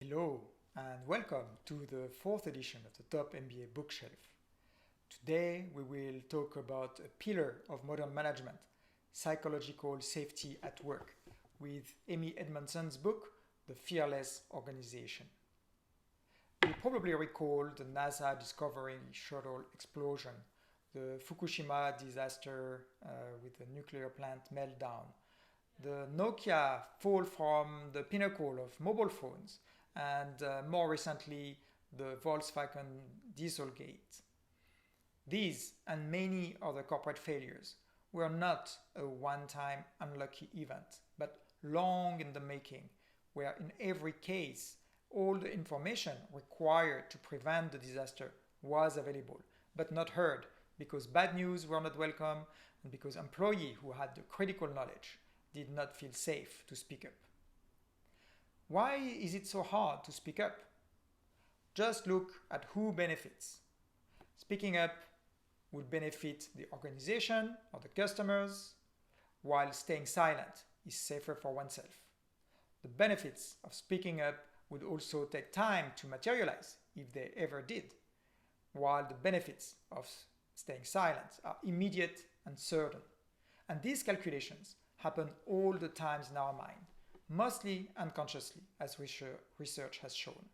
Hello and welcome to the fourth edition of the Top MBA Bookshelf. Today we will talk about a pillar of modern management, psychological safety at work, with Amy Edmonson's book, The Fearless Organization. You probably recall the NASA Discovery Shuttle explosion, the Fukushima disaster with the nuclear plant meltdown, the Nokia fall from the pinnacle of mobile phones, and more recently, the Volkswagen Dieselgate. These and many other corporate failures were not a one-time unlucky event, but long in the making, where in every case, all the information required to prevent the disaster was available, but not heard because bad news were not welcome and because employees who had the critical knowledge did not feel safe to speak up. Why is it so hard to speak up? Just look at who benefits. Speaking up would benefit the organization or the customers, while staying silent is safer for oneself. The benefits of speaking up would also take time to materialize if they ever did, while the benefits of staying silent are immediate and certain. And these calculations happen all the times in our mind, mostly unconsciously, as research has shown.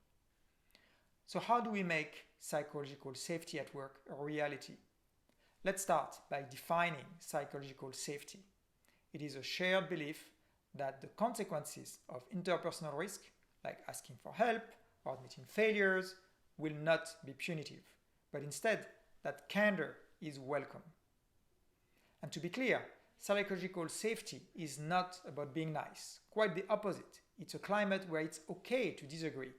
So how do we make psychological safety at work a reality? Let's start by defining psychological safety. It is a shared belief that the consequences of interpersonal risk, like asking for help or admitting failures, will not be punitive, but instead that candor is welcome. And to be clear, psychological safety is not about being nice. Quite the opposite. It's a climate where it's okay to disagree.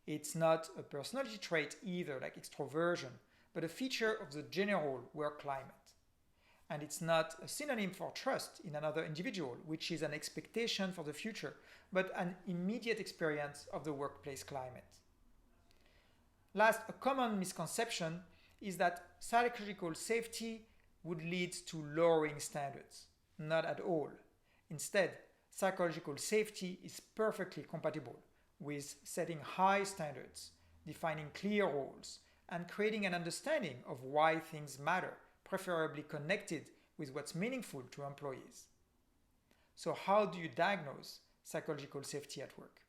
It's not a personality trait either, like extroversion, but a feature of the general work climate. And it's not a synonym for trust in another individual, which is an expectation for the future, but an immediate experience of the workplace climate. Last, a common misconception is that psychological safety would lead to lowering standards. Not at all. Instead, psychological safety is perfectly compatible with setting high standards, defining clear roles, and creating an understanding of why things matter, preferably connected with what's meaningful to employees. So how do you diagnose psychological safety at work?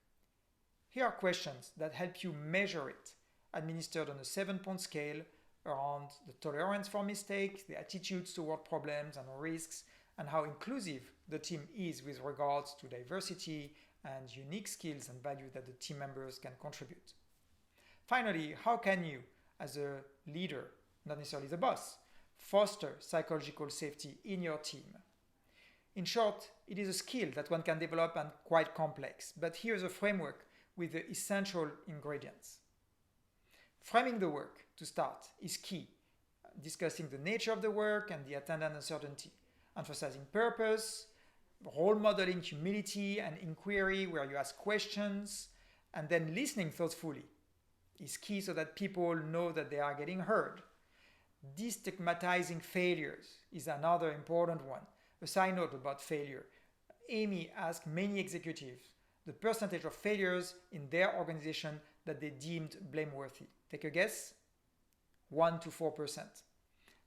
Here are questions that help you measure it, administered on a 7-point scale around the tolerance for mistakes, the attitudes toward problems and risks, and how inclusive the team is with regards to diversity and unique skills and values that the team members can contribute. Finally, how can you, as a leader, not necessarily the boss, foster psychological safety in your team? In short, it is a skill that one can develop and quite complex, but here's a framework with the essential ingredients. Framing the work, to start, is key. Discussing the nature of the work and the attendant uncertainty. Emphasizing purpose, role modeling humility and inquiry where you ask questions, and then listening thoughtfully is key so that people know that they are getting heard. Destigmatizing failures is another important one. A side note about failure. Amy asked many executives the percentage of failures in their organization that they deemed blameworthy. Take a guess? 1 to 4%.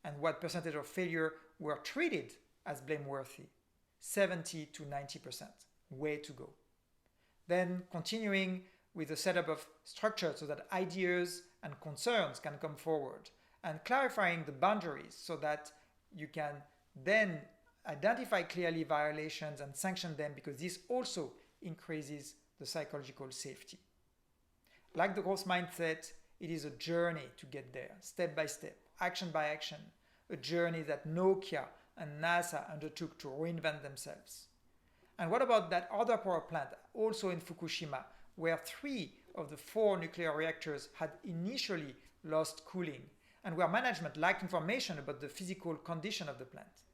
And what percentage of failure were treated as blameworthy? 70 to 90%. Way to go. Then continuing with the setup of structure so that ideas and concerns can come forward, and clarifying the boundaries so that you can then identify clearly violations and sanction them, because this also increases the psychological safety. Like the growth mindset, it is a journey to get there, step by step, action by action, a journey that Nokia and NASA undertook to reinvent themselves. And what about that other power plant, also in Fukushima, where 3 of the 4 nuclear reactors had initially lost cooling, and where management lacked information about the physical condition of the plant?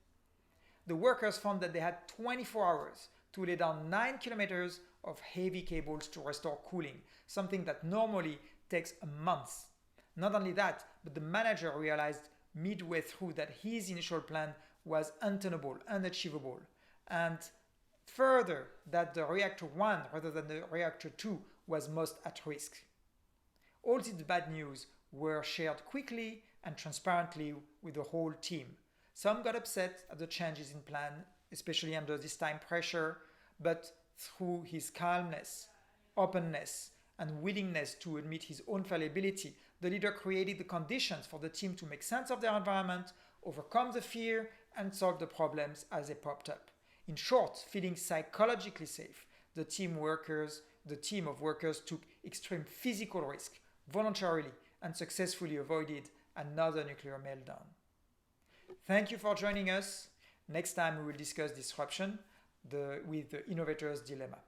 The workers found that they had 24 hours to lay down 9 kilometers of heavy cables to restore cooling, something that normally takes a month. Not only that, but the manager realized midway through that his initial plan was untenable, unachievable, and further that the reactor 1 rather than the reactor 2 was most at risk. All this bad news were shared quickly and transparently with the whole team. Some got upset at the changes in plan, especially under this time pressure, but through his calmness, openness, and willingness to admit his own fallibility, the leader created the conditions for the team to make sense of their environment, overcome the fear, and solve the problems as they popped up. In short, feeling psychologically safe, the team of workers took extreme physical risk voluntarily and successfully avoided another nuclear meltdown. Thank you for joining us. Next time we will discuss disruption with the innovator's dilemma.